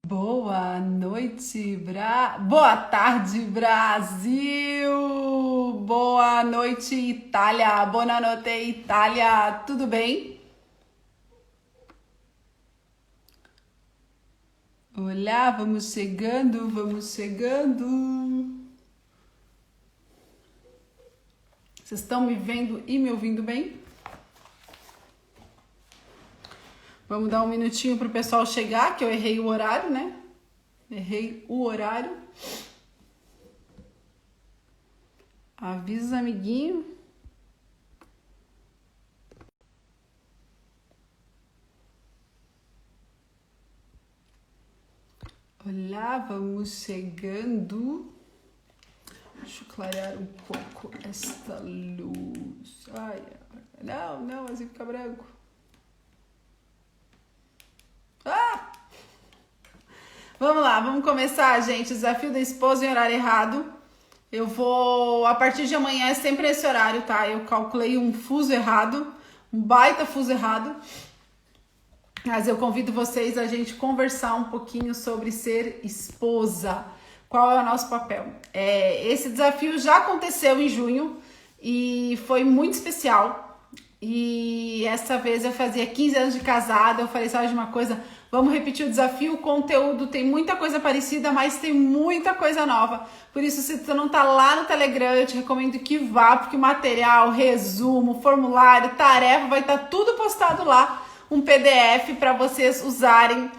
Boa noite, Boa tarde, Brasil! Boa noite, Itália! Buonanotte, Itália! Tudo bem? Olá, vamos chegando, vamos chegando. Vocês estão me vendo e me ouvindo bem? Vamos dar um minutinho para o pessoal chegar, que eu errei o horário, né? Errei o horário. Avisa, amiguinho. Olá, vamos chegando. Deixa eu clarear um pouco esta luz. Ai, não, assim fica branco. Vamos lá, vamos começar, gente. Desafio da esposa em horário errado. Eu vou, a partir de amanhã é sempre esse horário, tá? Eu calculei um fuso errado, um baita fuso errado. Mas eu convido vocês a gente conversar um pouquinho sobre ser esposa. Qual é o nosso papel? Esse desafio já aconteceu em junho e foi muito especial. E essa vez eu fazia 15 anos de casada, eu falei, sabe de uma coisa? Vamos repetir o desafio, o conteúdo tem muita coisa parecida, mas tem muita coisa nova. Por isso, se tu não tá lá no Telegram, eu te recomendo que vá, porque o material, resumo, formulário, tarefa, vai estar tudo postado lá. Um PDF para vocês usarem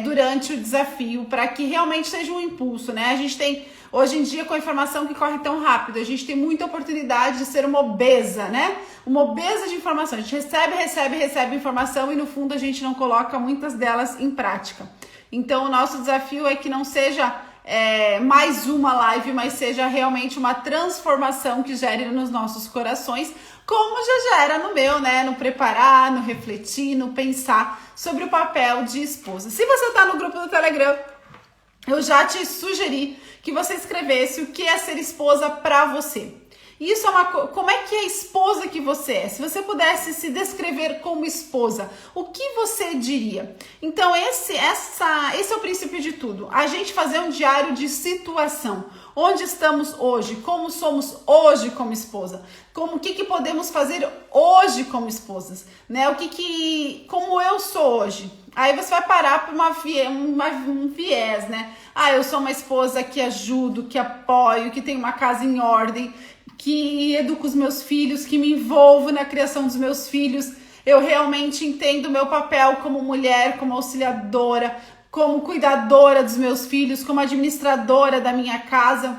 durante o desafio, para que realmente seja um impulso, né? A gente tem, hoje em dia, com a informação que corre tão rápido, a gente tem muita oportunidade de ser uma obesa, né? Uma obesa de informação. A gente recebe informação e no fundo a gente não coloca muitas delas em prática. Então o nosso desafio é que não seja mais uma live, mas seja realmente uma transformação que gere nos nossos corações, como já gera no meu, né? No preparar, no refletir, no pensar sobre o papel de esposa. Se você está no grupo do Telegram, eu já te sugeri que você escrevesse o que é ser esposa para você. Isso é como é que é a esposa que você é? Se você pudesse se descrever como esposa, o que você diria? Então esse é o princípio de tudo. A gente fazer um diário de situação. Onde estamos hoje? Como somos hoje como esposa? O que podemos fazer hoje como esposas? Né? Como eu sou hoje? Aí você vai parar por um viés, né? Eu sou uma esposa que ajudo, que apoio, que tem uma casa em ordem, que educo os meus filhos, que me envolvo na criação dos meus filhos. Eu realmente entendo o meu papel como mulher, como auxiliadora, como cuidadora dos meus filhos, como administradora da minha casa.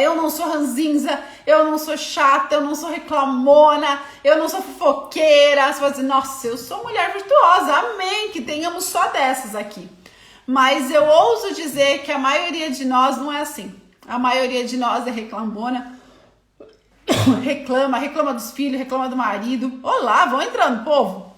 Eu não sou ranzinza, eu não sou chata, eu não sou reclamona, eu não sou fofoqueira. Você vai dizer, nossa, eu sou mulher virtuosa, amém, que tenhamos só dessas aqui. Mas eu ouso dizer que a maioria de nós não é assim. A maioria de nós é reclamona, reclama dos filhos, reclama do marido. Olá, vão entrando, povo.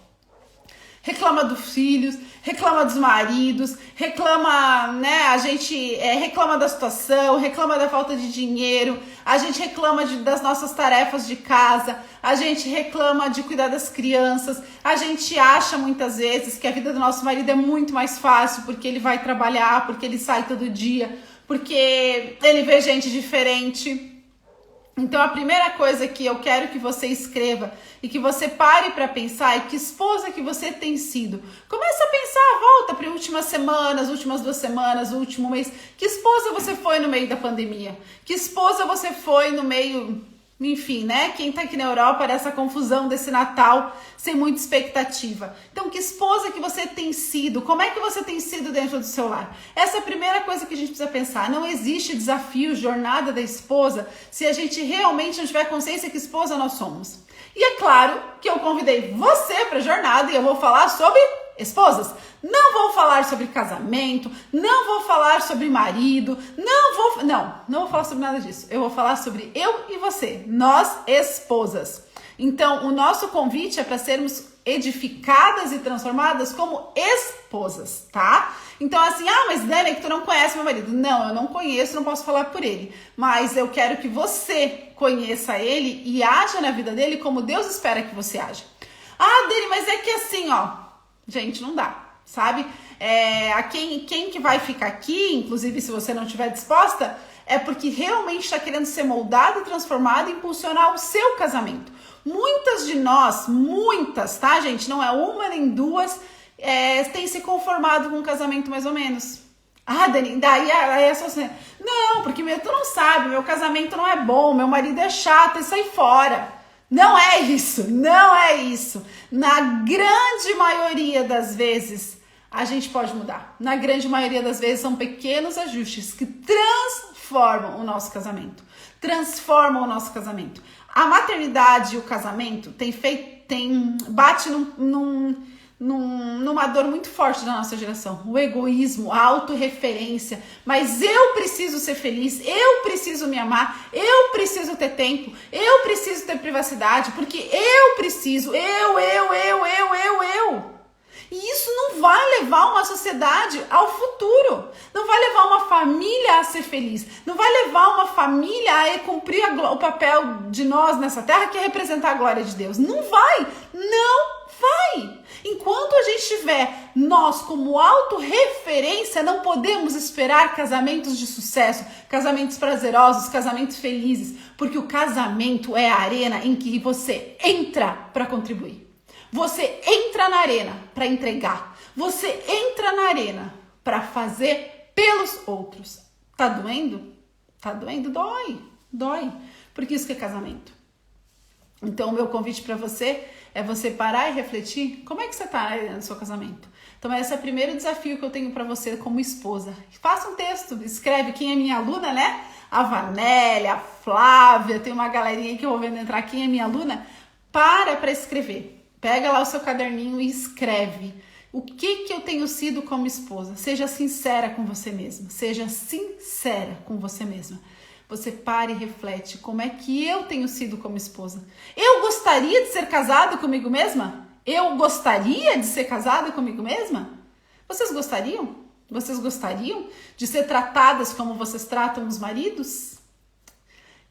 Reclama dos filhos, reclama dos maridos, reclama, né? A gente reclama da situação, reclama da falta de dinheiro, a gente reclama das nossas tarefas de casa, a gente reclama de cuidar das crianças, a gente acha muitas vezes que a vida do nosso marido é muito mais fácil porque ele vai trabalhar, porque ele sai todo dia, porque ele vê gente diferente. Então a primeira coisa que eu quero que você escreva e que você pare para pensar é que esposa que você tem sido. Comece a pensar, volta para as últimas semanas, últimas 2 semanas, o último mês. Que esposa você foi no meio da pandemia? Que esposa você foi no meio... Enfim, né? Quem tá aqui na Europa, dessa confusão desse Natal, sem muita expectativa. Então, que esposa que você tem sido? Como é que você tem sido dentro do seu lar? Essa é a primeira coisa que a gente precisa pensar. Não existe desafio, jornada da esposa, se a gente realmente não tiver consciência que esposa nós somos. E é claro que eu convidei você para a jornada e eu vou falar sobre esposas. Não vou falar sobre casamento, não vou falar sobre marido, não vou falar sobre nada disso. Eu vou falar sobre eu e você, nós esposas. Então, o nosso convite é para sermos edificadas e transformadas como esposas, tá? Então, assim, mas Dani, é que tu não conhece meu marido. Não, eu não conheço, não posso falar por ele. Mas eu quero que você conheça ele e haja na vida dele como Deus espera que você haja. Dani, mas é que assim, gente, não dá. sabe? Quem que vai ficar aqui, inclusive se você não estiver disposta, é porque realmente está querendo ser moldado, transformado e impulsionar o seu casamento. Muitas de nós, muitas, tá, gente? Não é uma nem duas, têm se conformado com um casamento mais ou menos. Ah, Dani, daí é só assim, não, porque tu não sabe, meu casamento não é bom, meu marido é chato, e sai fora. Não é isso, não é isso. Na grande maioria das vezes, a gente pode mudar. Na grande maioria das vezes, são pequenos ajustes que transformam o nosso casamento. Transformam o nosso casamento. A maternidade e o casamento bate numa dor muito forte da nossa geração. O egoísmo, a autorreferência. Mas eu preciso ser feliz, eu preciso me amar, eu preciso ter tempo, eu preciso ter privacidade, porque eu preciso, eu. E isso não vai levar uma sociedade ao futuro. Não vai levar uma família a ser feliz. Não vai levar uma família a cumprir o papel de nós nessa terra, que é representar a glória de Deus. Não vai. Não vai. Enquanto a gente tiver nós como autorreferência, não podemos esperar casamentos de sucesso, casamentos prazerosos, casamentos felizes. Porque o casamento é a arena em que você entra para contribuir. Você entra na arena para entregar. Você entra na arena para fazer pelos outros. Tá doendo? Tá doendo? Dói. Porque isso que é casamento. Então, o meu convite para você é você parar e refletir como é que você tá no seu casamento. Então, esse é o primeiro desafio que eu tenho para você como esposa. Faça um texto, escreve quem é minha aluna, né? A Vanélia, a Flávia, tem uma galerinha aí que eu vou vendo entrar. Quem é minha aluna? Para escrever. Pega lá o seu caderninho e escreve. O que eu tenho sido como esposa? Seja sincera com você mesma. Seja sincera com você mesma. Você para e reflete. Como é que eu tenho sido como esposa? Eu gostaria de ser casada comigo mesma? Eu gostaria de ser casada comigo mesma? Vocês gostariam? Vocês gostariam de ser tratadas como vocês tratam os maridos?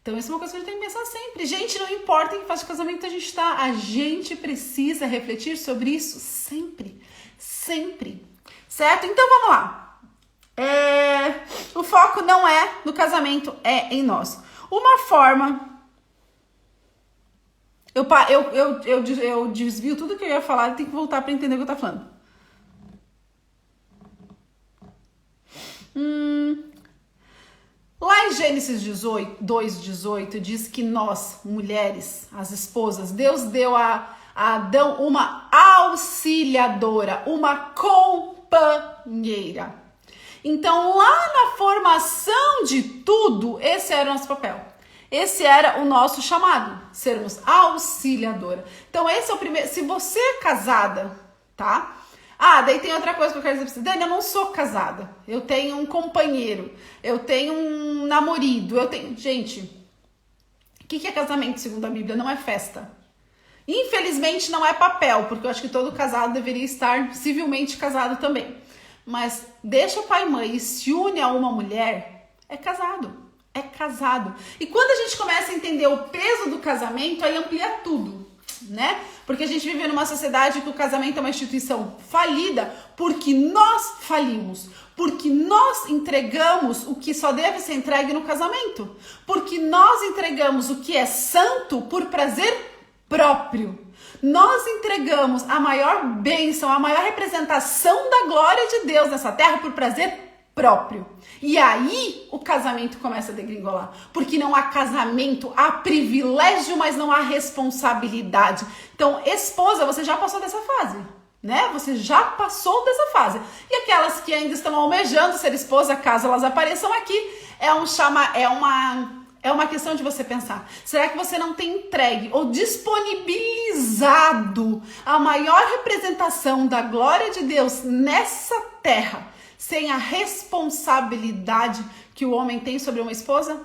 Então, isso é uma coisa que a gente tem que pensar sempre. Gente, não importa em que fase de casamento a gente está. A gente precisa refletir sobre isso sempre. Sempre. Certo? Então, vamos lá. O foco não é no casamento, é em nós. Uma forma... Eu desvio tudo que eu ia falar e tenho que voltar para entender o que eu tô falando. Lá em Gênesis 2:18 diz que nós, mulheres, as esposas, Deus deu a Adão uma auxiliadora, uma companheira. Então, lá na formação de tudo, esse era o nosso papel. Esse era o nosso chamado, sermos auxiliadora. Então, esse é o primeiro. Se você é casada, tá? Daí tem outra coisa que eu quero dizer pra você. Dani, eu não sou casada. Eu tenho um companheiro. Eu tenho um namorado. Gente, o que é casamento segundo a Bíblia? Não é festa. Infelizmente não é papel, porque eu acho que todo casado deveria estar civilmente casado também. Mas deixa o pai e mãe e se une a uma mulher, é casado. É casado. E quando a gente começa a entender o peso do casamento, aí amplia tudo, né? Porque a gente vive numa sociedade que o casamento é uma instituição falida porque nós falimos, porque nós entregamos o que só deve ser entregue no casamento, porque nós entregamos o que é santo por prazer próprio. Nós entregamos a maior bênção, a maior representação da glória de Deus nessa terra por prazer próprio. E aí o casamento começa a degringolar, porque não há casamento, há privilégio, mas não há responsabilidade. Então, esposa, você já passou dessa fase, né? Você já passou dessa fase. E aquelas que ainda estão almejando ser esposa, caso elas apareçam aqui, é uma questão de você pensar. Será que você não tem entregue ou disponibilizado a maior representação da glória de Deus nessa terra, sem a responsabilidade que o homem tem sobre uma esposa?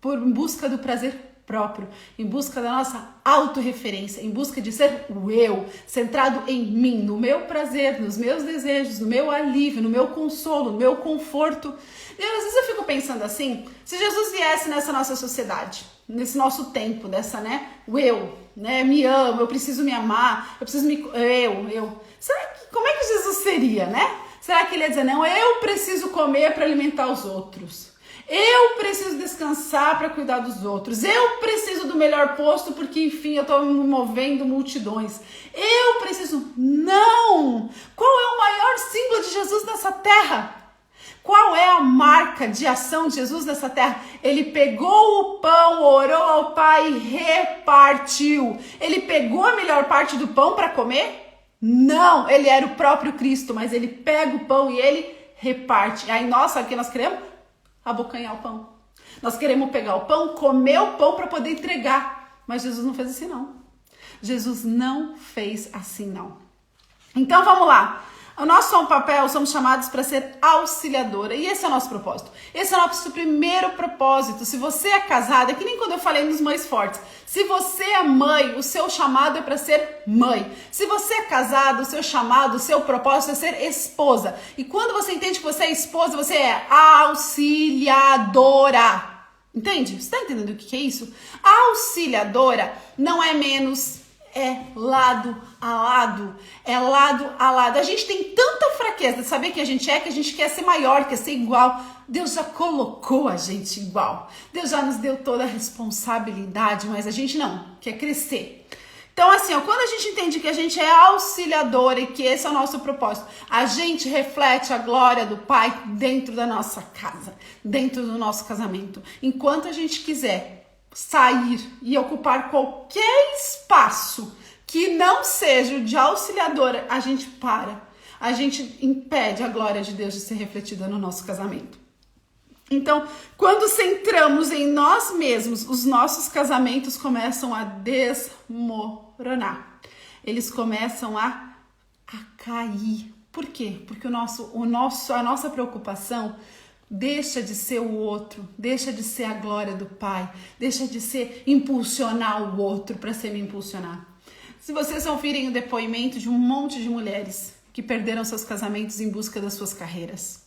Em busca do prazer próprio, em busca da nossa autorreferência, em busca de ser o eu, centrado em mim, no meu prazer, nos meus desejos, no meu alívio, no meu consolo, no meu conforto. E às vezes eu fico pensando assim, se Jesus viesse nessa nossa sociedade, nesse nosso tempo, dessa, né, o eu, né, me amo, eu preciso me amar, eu preciso me... Será que, como é que Jesus seria, né? Será que ele ia dizer, não, eu preciso comer para alimentar os outros? Eu preciso descansar para cuidar dos outros. Eu preciso do melhor posto porque, enfim, eu estou movendo multidões. Eu preciso... Não! Qual é o maior símbolo de Jesus nessa terra? Qual é a marca de ação de Jesus nessa terra? Ele pegou o pão, orou ao Pai e repartiu. Ele pegou a melhor parte do pão para comer? Não, ele era o próprio Cristo, mas ele pega o pão e ele reparte. Aí nós, sabe o que nós queremos? Abocanhar o pão. Nós queremos pegar o pão, comer o pão para poder entregar. Mas Jesus não fez assim, não. Jesus não fez assim, não. Então vamos lá. O nosso papel, somos chamados para ser auxiliadora. E esse é o nosso propósito. Esse é o nosso primeiro propósito. Se você é casada, é que nem quando eu falei nos Mães Fortes. Se você é mãe, o seu chamado é para ser mãe. Se você é casado, o seu chamado, o seu propósito é ser esposa. E quando você entende que você é esposa, você é auxiliadora. Entende? Você está entendendo o que é isso? A auxiliadora não é menos... É lado a lado, é lado a lado. A gente tem tanta fraqueza de saber quem a gente é, que a gente quer ser maior, quer ser igual. Deus já colocou a gente igual. Deus já nos deu toda a responsabilidade, mas a gente não, quer crescer. Então assim, ó, quando a gente entende que a gente é auxiliadora e que esse é o nosso propósito, a gente reflete a glória do Pai dentro da nossa casa, dentro do nosso casamento. Enquanto a gente quiser sair e ocupar qualquer espaço que não seja o de auxiliadora, a gente para. A gente impede a glória de Deus de ser refletida no nosso casamento. Então, quando centramos em nós mesmos, os nossos casamentos começam a desmoronar. Eles começam a cair. Por quê? Porque a nossa preocupação deixa de ser o outro, deixa de ser a glória do Pai, deixa de ser impulsionar o outro para ser me impulsionar. Se vocês ouvirem o depoimento de um monte de mulheres que perderam seus casamentos em busca das suas carreiras.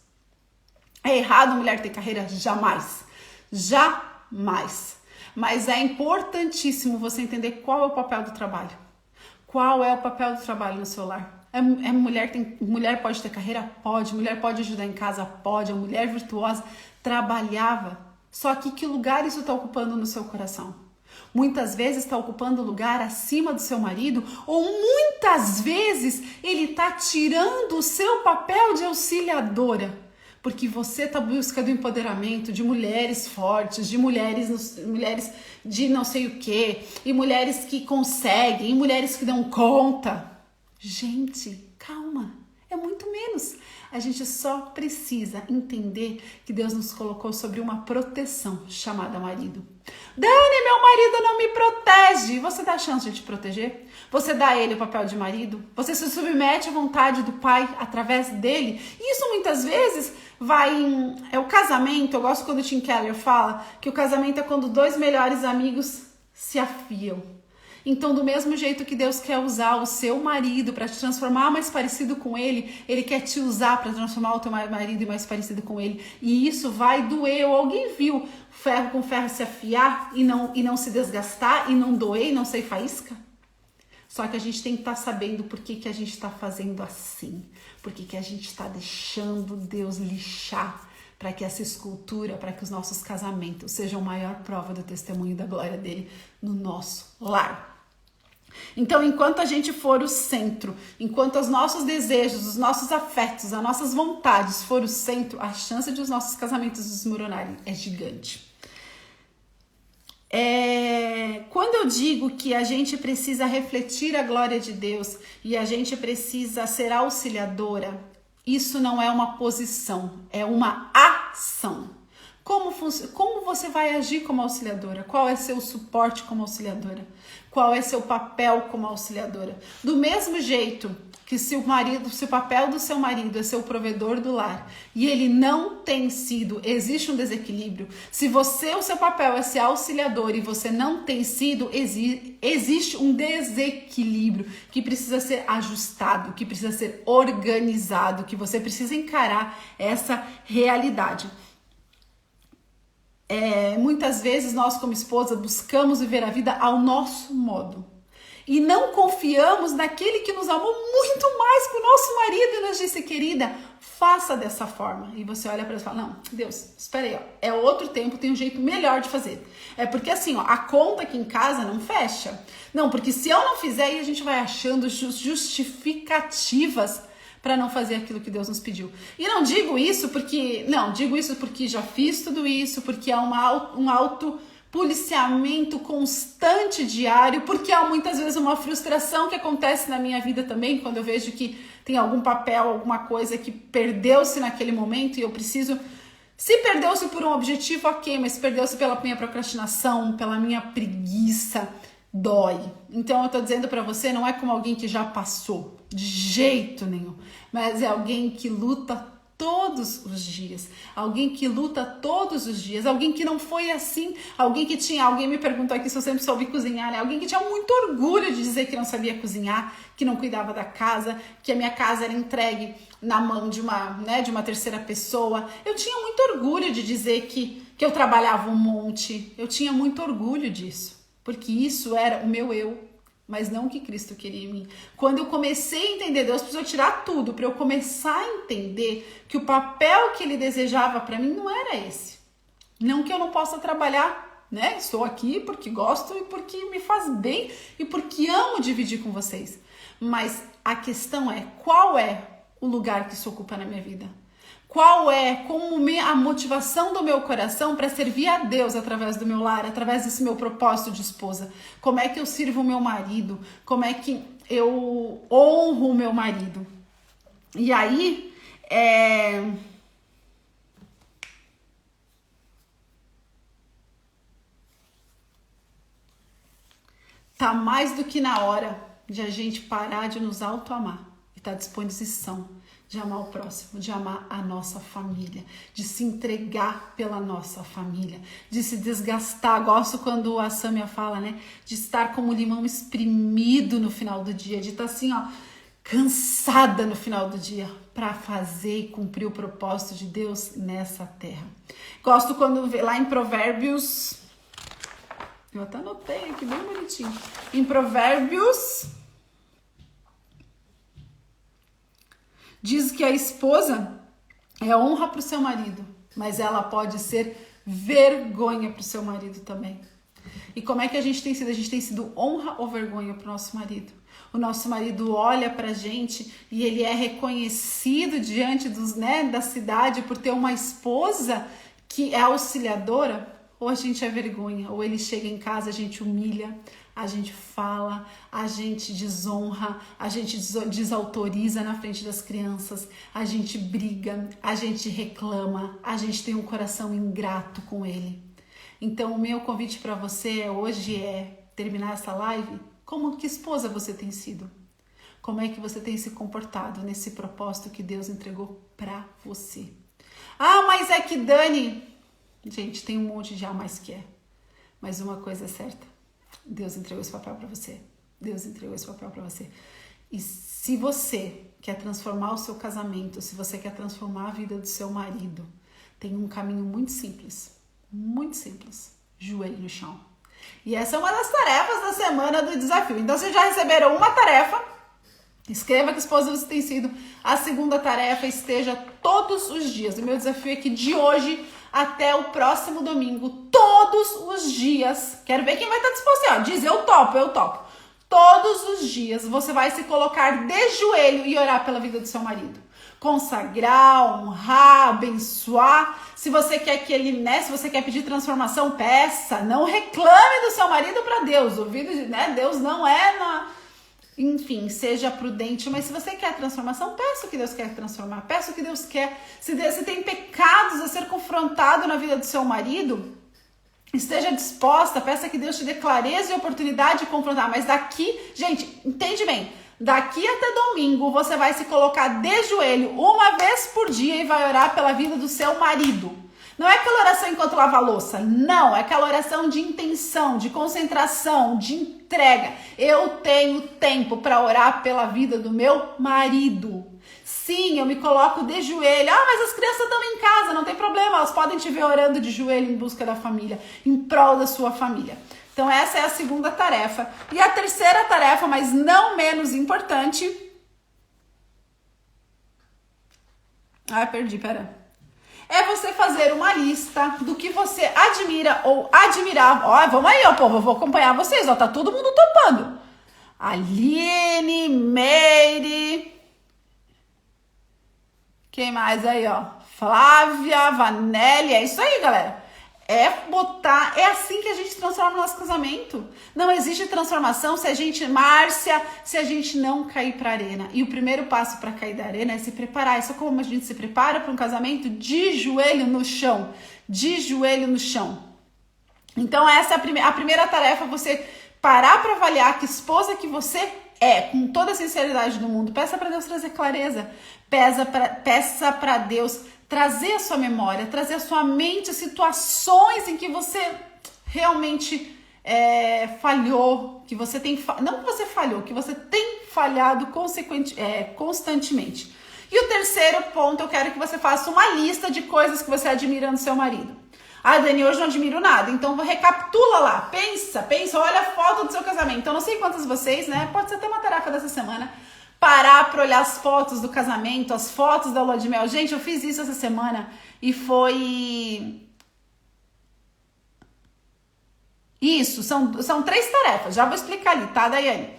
É errado a mulher ter carreira? Jamais. Jamais. Mas é importantíssimo você entender qual é o papel do trabalho. Qual é o papel do trabalho no seu lar? Mulher pode ter carreira? Pode. Mulher pode ajudar em casa? Pode. A mulher virtuosa trabalhava. Só que lugar isso está ocupando no seu coração? Muitas vezes está ocupando lugar acima do seu marido, ou muitas vezes ele está tirando o seu papel de auxiliadora. Porque você está em busca do empoderamento de mulheres fortes, de mulheres de não sei o quê, e mulheres que conseguem, e mulheres que dão conta. Gente, calma, é muito menos. A gente só precisa entender que Deus nos colocou sobre uma proteção chamada marido. Dani, meu marido não me protege. Você dá a chance de te proteger? Você dá a ele o papel de marido? Você se submete à vontade do Pai através dele? E isso muitas vezes é o casamento. Eu gosto quando o Tim Keller fala que o casamento é quando dois melhores amigos se afiam. Então, do mesmo jeito que Deus quer usar o seu marido para te transformar mais parecido com ele, ele quer te usar para transformar o teu marido mais parecido com ele. E isso vai doer. Alguém viu ferro com ferro se afiar e não se desgastar, e não doer, e não sair faísca? Só que a gente tem que estar sabendo por que a gente está fazendo assim. Por que a gente está deixando Deus lixar para que essa escultura, para que os nossos casamentos sejam a maior prova do testemunho da glória dele no nosso lar. Então, enquanto a gente for o centro, enquanto os nossos desejos, os nossos afetos, as nossas vontades for o centro, a chance de os nossos casamentos desmoronarem é gigante. Quando eu digo que a gente precisa refletir a glória de Deus e a gente precisa ser auxiliadora, isso não é uma posição, é uma ação. Como você vai agir como auxiliadora? Qual é seu suporte como auxiliadora? Qual é seu papel como auxiliadora? Do mesmo jeito que se o papel do seu marido é ser o provedor do lar e ele não tem sido, existe um desequilíbrio. Se o seu papel é ser auxiliador e você não tem sido, existe um desequilíbrio que precisa ser ajustado, que precisa ser organizado, que você precisa encarar essa realidade. Muitas vezes nós como esposa buscamos viver a vida ao nosso modo. E não confiamos naquele que nos amou muito mais que o nosso marido e nos disse, querida, faça dessa forma. E você olha para ele e fala, não, Deus, espera aí, ó, é outro tempo, tem um jeito melhor de fazer. É porque assim, ó, a conta aqui em casa não fecha. Não, porque se eu não fizer, aí a gente vai achando justificativas para não fazer aquilo que Deus nos pediu. E não digo isso porque, já fiz tudo isso, porque há um autopoliciamento constante diário, porque há muitas vezes uma frustração que acontece na minha vida também, quando eu vejo que tem algum papel, alguma coisa que perdeu-se naquele momento e eu preciso... Se perdeu-se por um objetivo, ok, mas se perdeu-se pela minha procrastinação, pela minha preguiça, dói. Então eu tô dizendo pra você, não é como alguém que já passou, de jeito nenhum, mas é alguém que luta todos os dias, alguém que luta todos os dias, alguém que não foi assim, alguém me perguntou aqui se eu sempre soube cozinhar, né? Alguém que tinha muito orgulho de dizer que não sabia cozinhar, que não cuidava da casa, que a minha casa era entregue na mão de uma terceira pessoa. Eu tinha muito orgulho de dizer que eu trabalhava um monte, eu tinha muito orgulho disso, porque isso era o meu eu, mas não o que Cristo queria em mim. Quando eu comecei a entender, Deus precisou tirar tudo para eu começar a entender que o papel que Ele desejava para mim não era esse. Não que eu não possa trabalhar, né? Estou aqui porque gosto e porque me faz bem e porque amo dividir com vocês. Mas a questão é, qual é o lugar que isso ocupa na minha vida? Qual é a motivação do meu coração para servir a Deus através do meu lar, através desse meu propósito de esposa? Como é que eu sirvo o meu marido? Como é que eu honro o meu marido? E aí, tá mais do que na hora de a gente parar de nos auto-amar e tá à disposição de amar o próximo, de amar a nossa família, de se entregar pela nossa família, de se desgastar. Gosto quando a Sâmia fala, né? De estar como limão espremido no final do dia, de estar assim, ó, cansada no final do dia para fazer e cumprir o propósito de Deus nessa terra. Gosto quando lá em Provérbios, eu até anotei aqui bem bonitinho, em Provérbios diz que a esposa é honra para o seu marido, mas ela pode ser vergonha para o seu marido também. E como é que a gente tem sido? A gente tem sido honra ou vergonha para o nosso marido? O nosso marido olha para a gente e ele é reconhecido diante da cidade por ter uma esposa que é auxiliadora? Ou a gente é vergonha? Ou ele chega em casa, a gente humilha, a gente fala, a gente desonra, a gente desautoriza na frente das crianças, a gente briga, a gente reclama, a gente tem um coração ingrato com ele. Então o meu convite para você hoje é terminar essa live, que esposa você tem sido? Como é que você tem se comportado nesse propósito que Deus entregou para você? Ah, mas é que Dani... Gente, tem um monte de mais que é. Mas uma coisa é certa. Deus entregou esse papel para você. Deus entregou esse papel para você. E se você quer transformar o seu casamento, se você quer transformar a vida do seu marido, tem um caminho muito simples. Muito simples. Joelho no chão. E essa é uma das tarefas da semana do desafio. Então, vocês já receberam uma tarefa. Escreva que esposa você tem sido. A segunda tarefa esteja todos os dias. O meu desafio é que de hoje até o próximo domingo, todos os dias, quero ver quem vai estar disposto, ó, diz eu topo. Todos os dias você vai se colocar de joelho e orar pela vida do seu marido. Consagrar, honrar, abençoar. Se você quer que ele, se você quer pedir transformação, peça. Não reclame do seu marido para Deus. Deus não é Enfim, seja prudente, mas se você quer transformação, peça o que Deus quer transformar, peça o que Deus quer. Se tem pecados a ser confrontado na vida do seu marido, esteja disposta, peça que Deus te dê clareza e oportunidade de confrontar. Mas daqui, gente, entende bem, daqui até domingo você vai se colocar de joelho uma vez por dia e vai orar pela vida do seu marido. Não é aquela oração enquanto lava a louça, não, é aquela oração de intenção, de concentração, de entrega. Eu tenho tempo para orar pela vida do meu marido. Sim, eu me coloco de joelho. Ah, mas as crianças estão em casa, não tem problema, elas podem te ver orando de joelho em busca da família, em prol da sua família. Então essa é a segunda tarefa. E a terceira tarefa, mas não menos importante... perdi, pera. É você fazer uma lista do que você admira ou admirava. Ó, vamos aí, ó, povo, eu vou acompanhar vocês, ó, tá todo mundo topando. Aline, Meire... Quem mais aí, ó? Flávia, Vanelli, é isso aí, galera. É assim que a gente transforma o nosso casamento. Não existe transformação se a gente não cair pra arena. E o primeiro passo para cair da arena é se preparar. Isso é como a gente se prepara para um casamento de joelho no chão. De joelho no chão. Então essa é a primeira tarefa, você parar para avaliar que esposa que você é, com toda a sinceridade do mundo. Peça para Deus trazer clareza. Peça para Deus trazer a sua memória, trazer a sua mente situações em que você realmente falhou, que você tem... Não que você falhou, que você tem falhado constantemente. E o terceiro ponto, eu quero que você faça uma lista de coisas que você admira no seu marido. Dani, hoje não admiro nada. Então, recapitula lá. Pensa, olha a foto do seu casamento. Então, não sei quantas vocês, né? Pode ser até uma tarefa dessa semana. Parar para olhar as fotos do casamento, as fotos da lua de mel. Gente, eu fiz isso essa semana e foi... Isso, são 3 tarefas. Já vou explicar ali, tá, Daiane?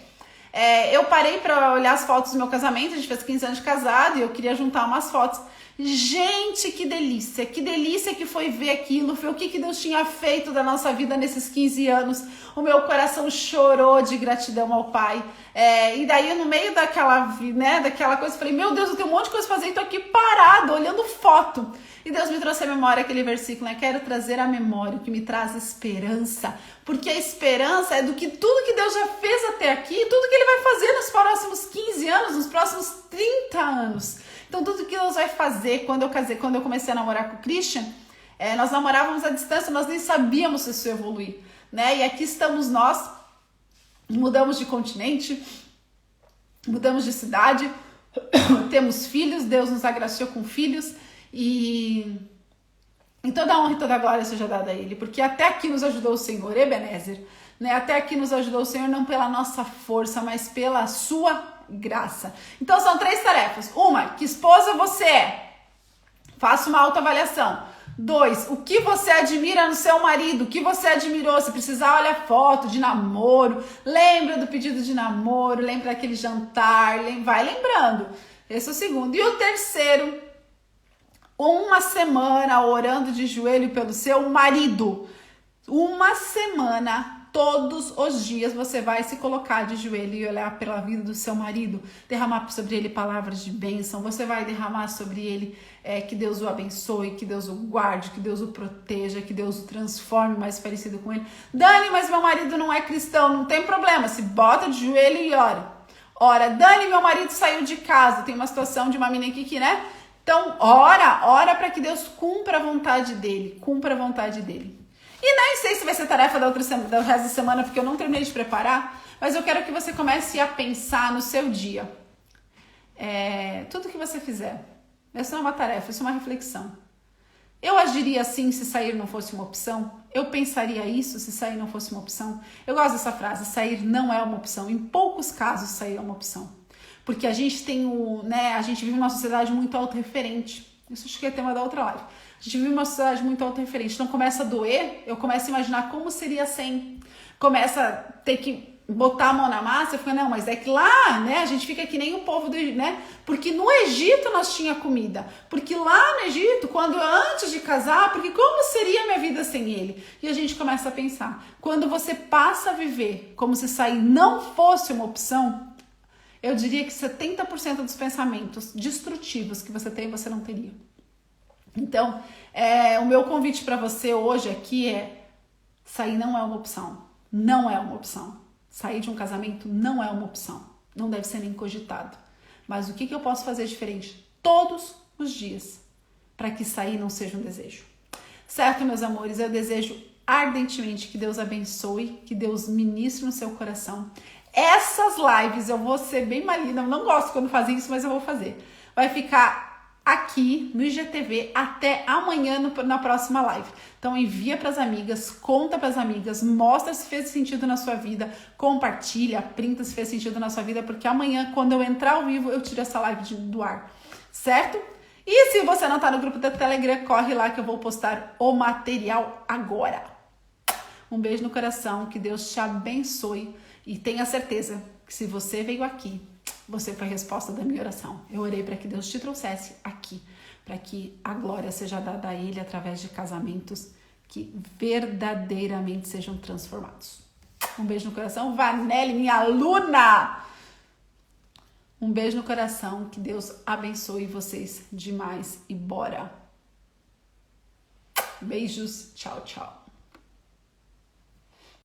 Eu parei para olhar as fotos do meu casamento. A gente fez 15 anos de casado e eu queria juntar umas fotos. Gente, que delícia que foi ver aquilo, foi o que Deus tinha feito da nossa vida nesses 15 anos. O meu coração chorou de gratidão ao Pai. E daí, no meio daquela coisa, eu falei, meu Deus, eu tenho um monte de coisa pra fazer, e tô aqui parado, olhando foto. E Deus me trouxe à memória aquele versículo, né? Quero trazer à memória o que me traz esperança. Porque a esperança é do que tudo que Deus já fez até aqui, tudo que Ele vai fazer nos próximos 15 anos, nos próximos 30 anos. Então, tudo que Deus vai fazer, quando eu comecei a namorar com o Christian, nós namorávamos à distância, nós nem sabíamos se isso ia evoluir, né? E aqui estamos nós, mudamos de continente, mudamos de cidade, temos filhos, Deus nos agraciou com filhos, e toda a honra e toda a glória seja dada a Ele, porque até aqui nos ajudou o Senhor, Ebenezer, né? Até aqui nos ajudou o Senhor, não pela nossa força, mas pela sua graça. Então são 3 tarefas. 1, que esposa você é? Faça uma autoavaliação. 2, o que você admira no seu marido? O que você admirou? Se precisar, olha a foto de namoro. Lembra do pedido de namoro, lembra daquele jantar, vai lembrando. Esse é o segundo. E o terceiro, uma semana orando de joelho pelo seu marido. Uma semana, todos os dias você vai se colocar de joelho e olhar pela vida do seu marido, derramar sobre ele palavras de bênção, você vai derramar sobre ele que Deus o abençoe, que Deus o guarde, que Deus o proteja, que Deus o transforme mais parecido com ele. Dani, mas meu marido não é cristão, não tem problema, se bota de joelho e ora. Ora, Dani, meu marido saiu de casa, tem uma situação de uma menina aqui, né? Então, ora para que Deus cumpra a vontade dele, E nem sei se vai ser tarefa do resto da semana, porque eu não terminei de preparar, mas eu quero que você comece a pensar no seu dia. Tudo que você fizer. Isso não é uma tarefa, isso é uma reflexão. Eu agiria assim se sair não fosse uma opção? Eu pensaria isso se sair não fosse uma opção? Eu gosto dessa frase, sair não é uma opção. Em poucos casos, sair é uma opção. Porque a gente a gente vive numa sociedade muito autorreferente. Isso acho que é tema da outra live. A gente vive uma sociedade muito autorreferente. Então começa a doer, eu começo a imaginar como seria sem. Começa a ter que botar a mão na massa, eu fico, não, mas é que lá, né, a gente fica que nem o povo do Egito, né? Porque no Egito nós tinha comida. Porque lá no Egito, antes de casar, porque como seria a minha vida sem ele? E a gente começa a pensar. Quando você passa a viver como se sair não fosse uma opção, eu diria que 70% dos pensamentos destrutivos que você tem, você não teria. Então, o meu convite para você hoje aqui é: sair não é uma opção. Não é uma opção. Sair de um casamento não é uma opção. Não deve ser nem cogitado. Mas o que eu posso fazer diferente todos os dias para que sair não seja um desejo? Certo, meus amores? Eu desejo ardentemente que Deus abençoe, que Deus ministre no seu coração. Essas lives, eu vou ser bem maligna, eu não gosto quando fazem isso, mas eu vou fazer. Vai ficar aqui no IGTV até amanhã na próxima live. Então envia para as amigas, conta para as amigas, mostra se fez sentido na sua vida, compartilha, printa se fez sentido na sua vida, porque amanhã, quando eu entrar ao vivo, eu tiro essa live do ar, certo? E se você não tá no grupo da Telegram, corre lá que eu vou postar o material agora. Um beijo no coração, que Deus te abençoe e tenha certeza que se você veio aqui, você foi a resposta da minha oração. Eu orei para que Deus te trouxesse aqui, para que a glória seja dada a Ele através de casamentos que verdadeiramente sejam transformados. Um beijo no coração, Vanelli, minha aluna! Um beijo no coração, que Deus abençoe vocês demais e bora! Beijos, tchau, tchau.